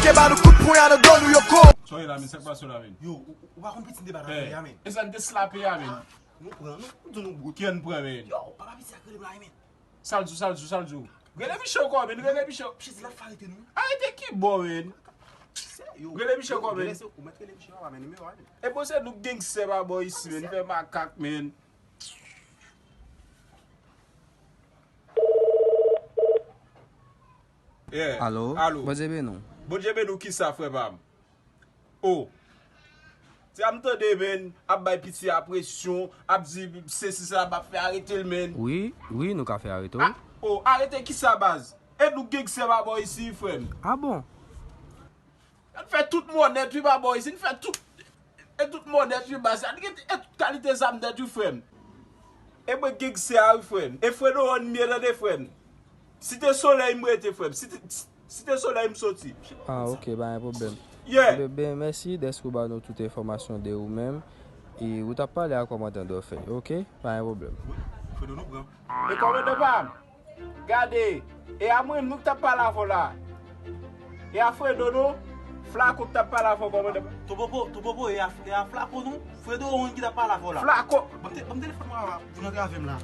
que ba nou kout pou yon don nou yo ko. Soye la men, sek pa so la men. Yo, ou pa kon piti de ba la men. E san de slape ya men. Nou pran, nou don nou gout. Kien pre men. Yo, papa piti akre de ba men. Saljou. Gele bichou ko men, gele bichou. Piti la farite nou. Arrête ki bo men. Gele bichou ko men. Ou mette gele bichou men, numéro a men. E bo se nou geng se ba boy isi men, fe makak men. Allo? Bojebe nou? Bojebe nou ki sa fwe bam? Oh. Ti am te de men, ap bay piti apresyon, ap zi se si sa ba fe arrete l men. Oui, nou ka fe arrete ou. Oh, arrete ki sa baz? E nou geng se ba boy isi fwem. Ah bon? An fè tout monet wi ba boy isi, an fè tout. E tout monet wi baz, an get et kalite zam det wi fwem. E mwen geng se a wi fwem. E fwem nou an miye de fwem. Si te soleil mwete fwem, si te soleil msoti. Ah ok, ba yon problem. Yeah. Ben merci d'eskou ba nou tout informasyon de ou men. E ou ta pale a komandan do fe, ok? Ba yon problem. Fwe do nou pran. E kome de bam? Gade, e a mwen nou ta pale avon la. E a fwe do nou, flako ta pale avon kome de bam. To popo, e a flako nou, fwe do ou yon ki ta pale avon la. Flako. Bam telefon mwa, pou nan gravem la.